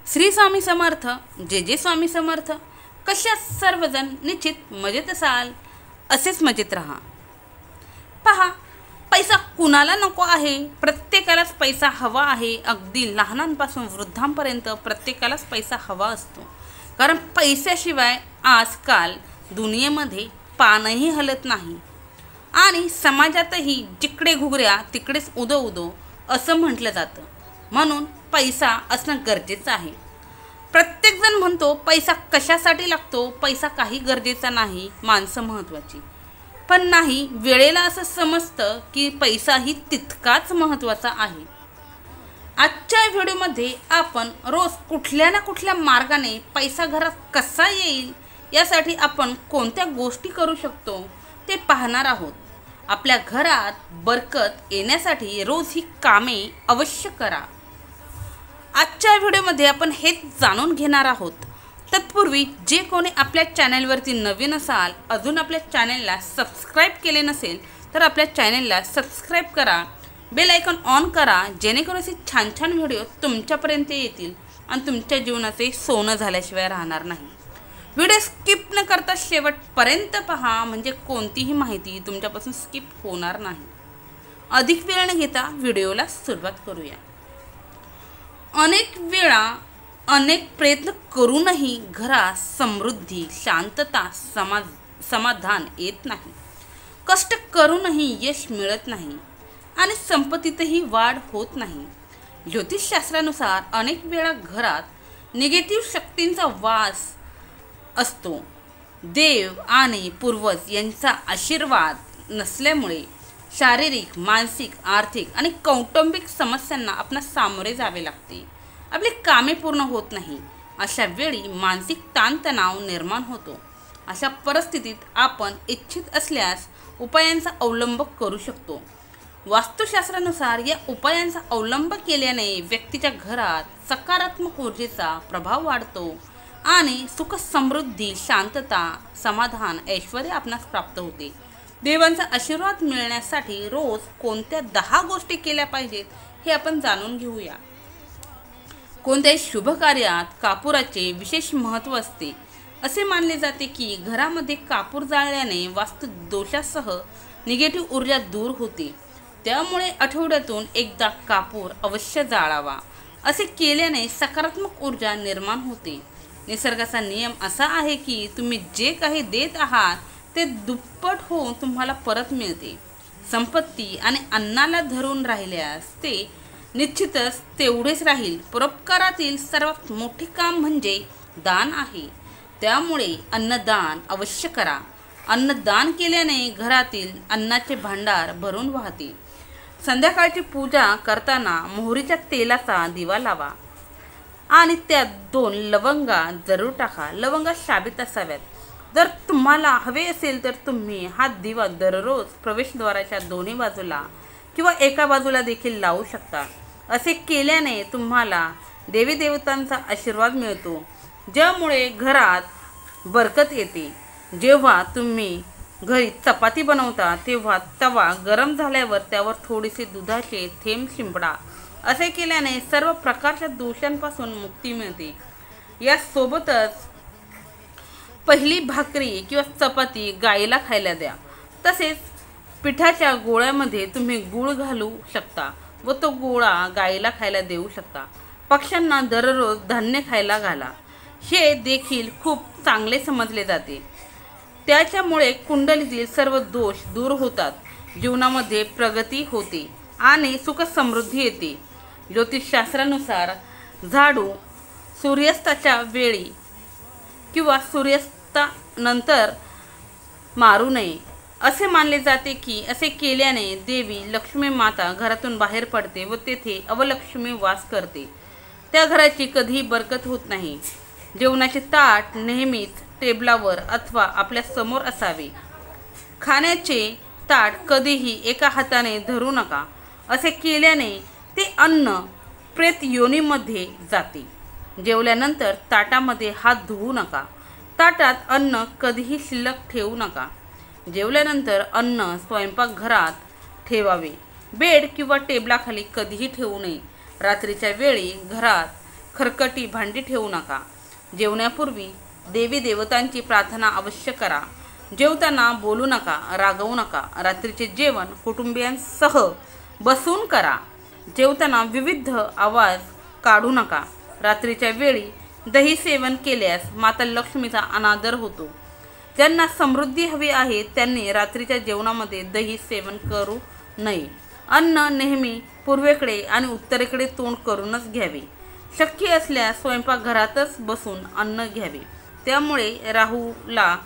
श्री स्वामी समर्थ, जे जे स्वामी समर्थ. कशा सर्वजण निश्चित मजेत असाल, असेच मजेत राहा. पहा, पैसा कुणाला नको आहे? प्रत्येकालाच पैसा हवा आहे. अगदी लहानांपासून वृद्धांपर्यंत प्रत्येकालाच पैसा हवा असतो. कारण पैशाशिवाय आजकाल दुनियेमध्ये पानही हलत नाही आणि समाजातही जिकडे घुगऱ्या तिकडेच उदो उदो असं म्हटलं जातं. म्हणून पैसा असणं गरजेचं आहे. प्रत्येकजण म्हणतो पैसा कशासाठी लागतो? पैसा काही गरजेचा नाही, माणसं महत्त्वाची. पण नाही, वेळेला असं समजतं की पैसाही तितकाच महत्त्वाचा आहे. आजच्या व्हिडिओमध्ये आपण रोज कुठल्या ना कुठल्या मार्गाने पैसा घरात कसा येईल यासाठी आपण कोणत्या गोष्टी करू शकतो ते पाहणार आहोत. आपल्या घरात बरकत येण्यासाठी रोज ही कामे अवश्य करा. आजच्या व्हिडिओमध्ये आपण हेच जाणून घेणार आहोत. तत्पूर्वी जे कोणी आपल्या चॅनलवरती नवीन असाल, अजून आपल्या चॅनलला सबस्क्राईब केले नसेल तर आपल्या चॅनलला सबस्क्राईब करा, बेल आयकॉन ऑन करा, जेणेकरून असे छान छान व्हिडिओ तुमच्यापर्यंत येतील आणि तुमच्या जीवनाचे सोनं झाल्याशिवाय राहणार नाही. व्हिडिओ स्किप न करता शेवटपर्यंत पहा, म्हणजे कोणतीही माहिती तुमच्यापासून स्किप होणार नाही. अधिक वेळ न घेता व्हिडिओला सुरुवात करूया. अनेक वेळा अनेक प्रयत्न करूनही घरात समृद्धी, शांतता, समाधान येत नाही. कष्ट करूनही यश मिळत नाही आणि संपत्तीतही वाढ होत नाही. ज्योतिषशास्त्रानुसार अनेक वेळा घरात निगेटिव्ह शक्तींचा वास असतो. देव आणि पूर्वज यांचा आशीर्वाद नसल्यामुळे शारीरिक, मानसिक, आर्थिक आणि कौटुंबिक समस्यांना आपणास सामोरे जावे लागते. आपली कामे पूर्ण होत नाही. अशा वेळी मानसिक ताणतणाव निर्माण होतो. अशा परिस्थितीत आपण इच्छित असल्यास उपायांचा अवलंब करू शकतो. वास्तुशास्त्रानुसार या उपायांचा अवलंब केल्याने व्यक्तीच्या घरात सकारात्मक ऊर्जेचा प्रभाव वाढतो आणि सुख, समृद्धी, शांतता, समाधान, ऐश्वर्य आपणास प्राप्त होते. देवांचा आशीर्वाद मिळण्यासाठी रोज कोणत्या 10 गोष्टी केल्या पाहिजेत हे आपण जाणून घेऊया. कोणत्याही शुभ कार्यात कापुराचे विशेष महत्त्व असते. असे मानले जाते की घरामध्ये कापूर जाळल्याने वास्तु दोषासह निगेटिव्ह ऊर्जा दूर होते. त्यामुळे आठवड्यातून एकदा कापूर अवश्य जाळावा. असे केल्याने सकारात्मक ऊर्जा निर्माण होते. निसर्गाचा नियम असा आहे की तुम्ही जे काही देत आहात ते दुप्पट होऊन तुम्हाला परत मिळते. संपत्ती आणि अन्नाला धरून राहिल्यास ते निश्चितच तेवढेच राहील. परोपकारातील सर्वात मोठे काम म्हणजे दान आहे. त्यामुळे अन्नदान अवश्य करा. अन्नदान केल्याने घरातील अन्नाचे भांडार भरून वाहते. संध्याकाळची पूजा करताना मोहरीच्या तेलाचा दिवा लावा आणि त्यात 2 लवंगा जरूर टाका. लवंगा शाबीत असाव्यात. जर तुम्हाला हवे असेल तर तुम्ही हा दिवा दररोज प्रवेशद्वाराच्या दोन्ही बाजूला किंवा एका बाजूला देखील लावू शकता. असे केल्याने तुम्हाला देवी देवतांचा आशीर्वाद मिळतो, ज्यामुळे घरात बरकत येते. जेव्हा तुम्ही घरी चपाती बनवता तेव्हा तवा गरम झाल्यावर त्यावर थोडेसे दुधाचे थेंब शिंपडा. असे केल्याने सर्व प्रकारच्या दोषांपासून मुक्ती मिळते. यासोबतच पहिली भाकरी किंवा चपाती गाईला खायला द्या. तसेच पिठाच्या गोळ्यामध्ये तुम्ही गूळ घालू शकता व तो गोळा गाईला खायला देऊ शकता. पक्ष्यांना दररोज धान्य खायला घाला. हे देखील खूप चांगले समजले जाते. त्याच्यामुळे कुंडलीतील सर्व दोष दूर होतात, जीवनामध्ये प्रगती होते आणि सुख समृद्धी येते. ज्योतिषशास्त्रानुसार झाडू सूर्यास्ताच्या वेळी किंवा सूर्यास्तानंतर मारू नये. असे मानले जाते की असे केल्याने देवी लक्ष्मी माता घरातून बाहेर पडते व तेथे अवलक्ष्मी वास करते. त्या घराची कधीही बरकत होत नाही. जेवणाचे ताट नेहमीच टेबलावर अथवा आपल्या समोर असावे. खाण्याचे ताट कधीही एका हाताने धरू नका. असे केल्याने ते अन्न प्रेत योनीमध्ये जाते. जेवल्यानंतर ताटामध्ये हात धुवू नका. ताटात अन्न कधीही शिल्लक ठेवू नका. जेवल्यानंतर अन्न स्वयंपाकघरात ठेवावे. बेड किंवा टेबलाखाली कधीही ठेवू नये. रात्रीच्या वेळी घरात खरकटी भांडी ठेवू नका. जेवण्यापूर्वी देवी देवतांची प्रार्थना अवश्य करा. जेवताना बोलू नका, रागवू नका. रात्रीचे जेवण कुटुंबियांसह बसून करा. जेवताना विविध आवाज काढू नका. रात्रीच्या वेळी दही सेवन केल्यास माता लक्ष्मीचा अनादर होतो. ज्यांना समृद्धी हवी आहे त्यांनी रात्रीच्या जेवणामध्ये दही सेवन करू नये. अन्न नेहमी पूर्वेकडे आणि उत्तरेकडे तोंड करूनच घ्यावे. शक्य असल्यास स्वयंपाकघरातच बसून अन्न घ्यावे. त्यामुळे राहूला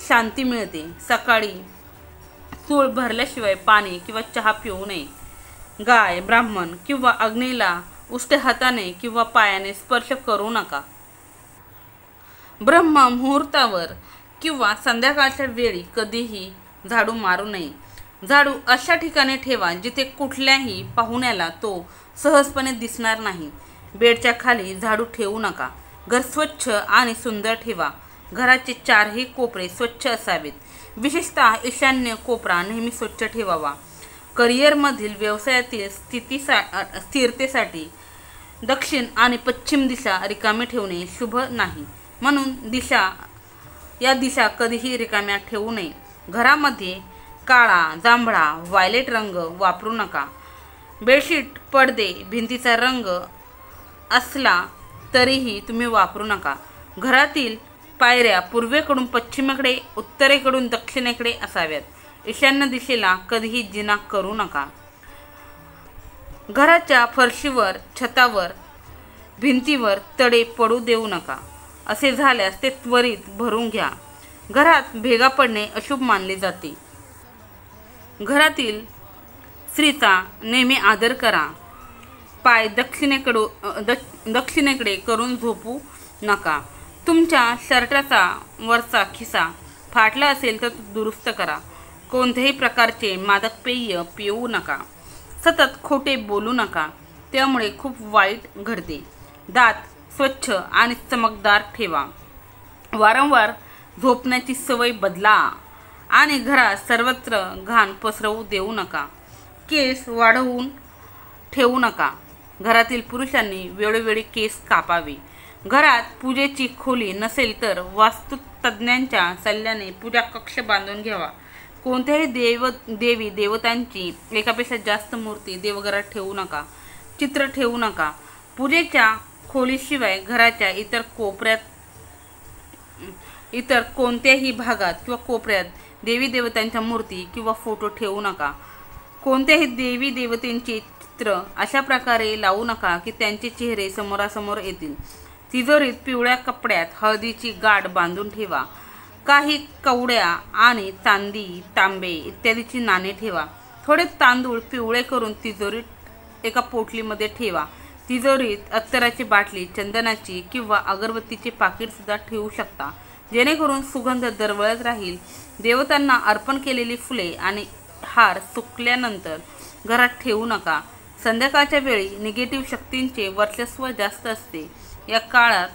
शांती मिळते. सकाळी चूळ भरल्याशिवाय पाणी किंवा चहा पिऊ नये. गाय, ब्राह्मण किंवा अग्नीला उष्ट हाताने किंवा पायाने स्पर्श करू नका. ब्रह्म मुहूर्तावर किंवा संध्याकाळच्या वेळी कधीही झाडू मारू नये. झाडू अशा ठिकाणी ठेवा जिथे कुठल्याही पाहुण्याला तो सहजपणे दिसणार नाही. बेडच्या खाली झाडू ठेवू नका. घर स्वच्छ आणि सुंदर ठेवा. घराचे चारही कोपरे स्वच्छ असावेत. विशेषतः ईशान्य कोपरा नेहमी स्वच्छ ठेवावा. करिअरमधील व्यवसायातील स्थिरतेसाठी दक्षिण आणि पश्चिम दिशा रिकामी ठेवणे शुभ नाही. म्हणून या दिशा कधीही रिकाम्या ठेवू नये. घरामध्ये काळा, जांभळा, व्हायलेट रंग वापरू नका. बेडशीट, पडदे, भिंतीचा रंग असला तरीही तुम्ही वापरू नका. घरातील पायऱ्या पूर्वेकडून पश्चिमेकडे, उत्तरेकडून दक्षिणेकडे असाव्यात. ईशान्य दिशेला कधीही जिना करू नका. घराच्या फरशीवर, छतावर, भिंतीवर तडे पडू देऊ नका. असे झाल्यास ते त्वरित भरून घ्या. घरात भेगा पडणे अशुभ मानले जाते. घरातील स्त्रीचा नेहमी आदर करा. पाय दक्षिणेकडे करून झोपू नका. तुमच्या शर्टाचा वरचा खिसा फाटला असेल तर तो दुरुस्त करा. कोणत्याही प्रकारचे मादक पेय पिऊ नका. सतत खोटे बोलू नका. त्यामुळे खूप वाईट घडते. दात स्वच्छ आणि चमकदार ठेवा. वारंवार झोपण्याची सवय बदला आणि घरात सर्वत्र घाण पसरवू देऊ नका. केस वाढवून ठेवू नका. घरातील पुरुषांनी वेळोवेळी केस कापावे. घरात पूजेची खोली नसेल तर वास्तुतज्ञांच्या सल्ल्याने पूजा कक्ष बांधून घ्यावा. कोणत्याही देवी देवतांची एकापेक्षा जास्त मूर्ती देवघरात ठेवू नका. चित्र ठेवू नका. पूजेच्या खोलीशिवाय घराच्या इतर कोणत्याही भागात किंवा कोपऱ्यात देवी देवतांच्या मूर्ती किंवा फोटो ठेवू नका. कोणत्याही देवी देवतांचे चित्र अशा प्रकारे लावू नका की त्यांचे चेहरे समोरासमोर येतील. तिजोरीत पिवळ्या कपड्यात हळदीची गाठ बांधून ठेवा. काही कवड्या आणि चांदी, तांबे इत्यादीची नाणे ठेवा. थोडे तांदूळ पिवळे करून तिजोरीत एका पोटलीमध्ये ठेवा. तिजोरीत अत्तराची बाटली, चंदनाची किंवा अगरबत्तीचे पाकिट सुद्धा ठेवू शकता, जेणेकरून सुगंध दरवळत राहील. देवतांना अर्पण केलेली फुले आणि हार सुकल्यानंतर घरात ठेवू नका. संध्याकाळच्या वेळी निगेटिव्ह शक्तींचे वर्चस्व जास्त असते. या काळात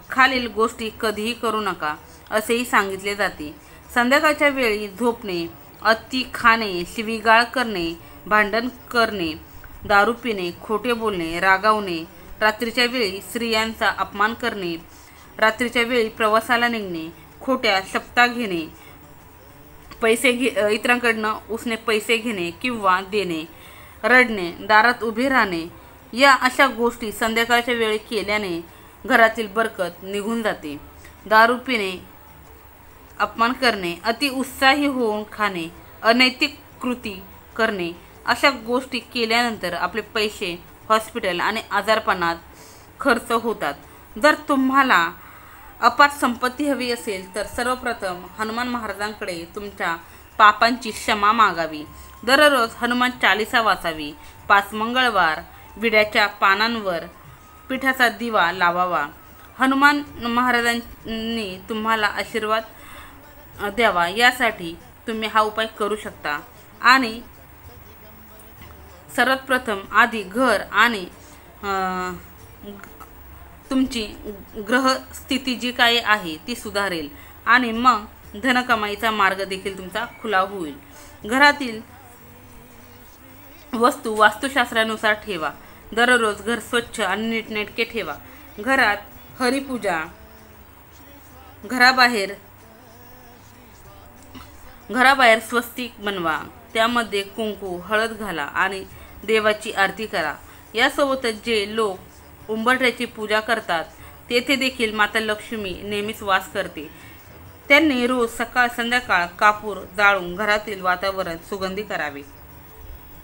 खालील गोष्टी कधीही करू नका असेही सांगितले जाते. संध्याकाळच्या वेळी झोपणे, अति खाणे, शिवीगाळ करणे, भांडण करणे, दारू पिणे, खोटे बोलणे, रागावणे, रात्रीच्या वेळी स्त्रियांचा अपमान करणे, रात्रीच्या वेळी प्रवासाला निघणे, खोट्या शपथा घेणे, इतरांकडनं उसने पैसे घेणे किंवा देणे, रडणे, दारात उभे राहणे, या अशा गोष्टी संध्याकाळच्या वेळी केल्याने घरातील बरकत निघून जाते. दारू पिणे, अपमान करणे, अति उत्साही होऊन खाणे, अनैतिक कृती करणे अशा गोष्टी केल्यानंतर आपले पैसे हॉस्पिटल आणि आजारपणात खर्च होतात. जर तुम्हाला अपार संपत्ती हवी असेल तर सर्वप्रथम हनुमान महाराजांकडे तुमच्या पापांची क्षमा मागावी. दररोज हनुमान चालीसा वाचावी. 5 मंगळवार विड्याच्या पानांवर पिठाचा दिवा लावावा. हनुमान महाराजांनी तुम्हाला आशीर्वाद द्यावा यासाठी तुम्ही हा उपाय करू शकता. आणि सर्वात प्रथम आधी घर आणि तुमची ग्रहस्थिती जी काही आहे ती सुधारेल आणि मग धनकमाईचा मार्ग देखील तुमचा खुला होईल. घरातील वस्तू वास्तुशास्त्रानुसार ठेवा. दररोज घर स्वच्छ आणि नीटनेटके ठेवा. घरात हरिपूजा, घराबाहेर स्वस्तिक बनवा, त्यामध्ये कुंकू हळद घाला आणि देवाची आरती करा. यासोबतच जे लोक उंबरठ्याची पूजा करतात तेथे देखील माता लक्ष्मी नेहमीच वास करते. त्यांनी रोज सकाळ संध्याकाळ कापूर जाळून घरातील वातावरण सुगंधी करावे.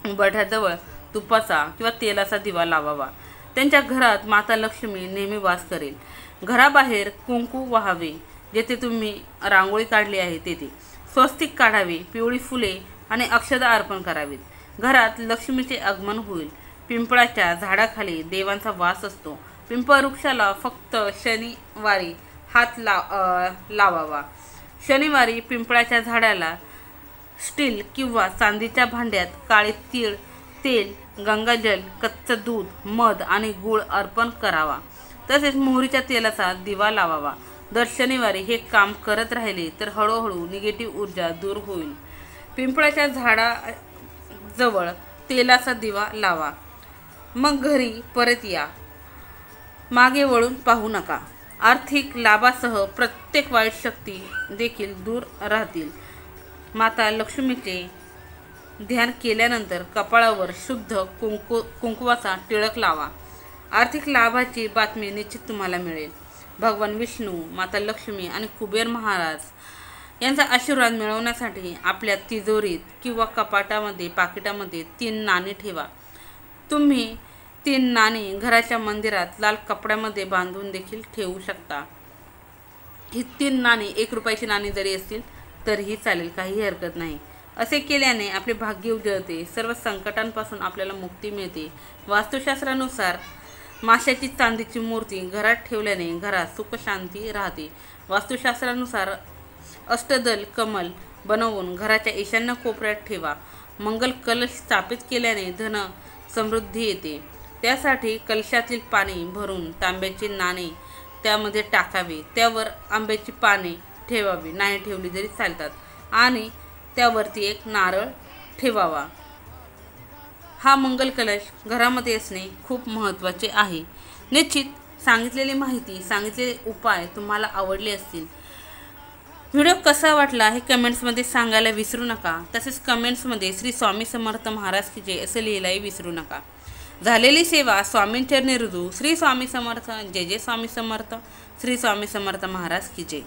उंबरठ्याजवळ तुपाचा किंवा तेलाचा दिवा लावावा. त्यांच्या घरात माता लक्ष्मी नेहमी वास करेल. घराबाहेर कुंकू वाहावे. जेथे तुम्ही रांगोळी काढली आहे तेथे स्वस्तिक काढावे. पिवळी फुले आणि अक्षदा अर्पण करावीत. घरात लक्ष्मीचे आगमन होईल. पिंपळाच्या झाडाखाली देवांचा वास असतो. पिंपळ वृक्षाला फक्त शनिवारी हात लावावा. शनिवारी पिंपळाच्या झाडाला स्टील किंवा चांदीच्या भांड्यात काळे तीळ, तेल, गंगाजल, कच्चं दूध, मध आणि गूळ अर्पण करावा. तसेच मोहरीच्या तेलाचा दिवा लावावा. दर शनिवारी हे काम करत राहिले तर हळूहळू निगेटिव्ह ऊर्जा दूर होईल. पिंपळाच्या झाडाजवळ तेलाचा दिवा लावा. मग घरी परत या. मागे वळून पाहू नका. आर्थिक लाभासह प्रत्येक वाईट शक्ती देखील दूर राहतील. माता लक्ष्मीचे ध्यान केल्यानंतर कपाळावर शुद्ध कुंकवाचा टिळक लावा. आर्थिक लाभाची बातमी निश्चित तुम्हाला मिळेल. भगवान विष्णू, माता लक्ष्मी आणि कुबेर महाराज यांचा आशीर्वाद मिळवण्यासाठी आपल्या तिजोरीत किंवा कपाटामध्ये पाकिटामध्ये 3 नाणी ठेवा. तुम्ही 3 नाणी घराच्या मंदिरात लाल कपड्यामध्ये बांधून देखील ठेवू शकता. ही 3 नाणी 1 रुपयाची नाणी जरी असतील तरीही चालेल, काही हरकत नाही. असे केल्याने आपले भाग्य उजळते. सर्व संकटांपासून आपल्याला मुक्ती मिळते. वास्तुशास्त्रानुसार माशाची चांदीची मूर्ती घरात ठेवल्याने घरात सुख शांती राहते. वास्तुशास्त्रानुसार अष्टदल कमल बनवून घराच्या ईशान्य कोपऱ्यात ठेवा. मंगल कलश स्थापित केल्याने धन समृद्धी येते. त्यासाठी कलशातील पाणी भरून तांब्याचे नाणे त्यामध्ये टाकावे. त्यावर आंब्याची पाने ठेवावी, नाही ठेवली जरी चालतात, आणि त्यावरती एक नारळ ठेवावा. हा मंगल कलश घरामध्ये असणे खूप महत्त्वाचे आहे. निश्चित सांगितलेली माहिती, सांगितलेले उपाय तुम्हाला आवडले असतील. व्हिडिओ कसा वाटला हे कमेंट्समध्ये सांगायला विसरू नका. तसेच कमेंट्समध्ये श्री स्वामी समर्थ महाराज की जय असं लिहायलाही विसरू नका. झालेली सेवा स्वामींचरणी रुजू. श्री स्वामी समर्थ. जय जय स्वामी समर्थ. श्री स्वामी समर्थ महाराज की जय.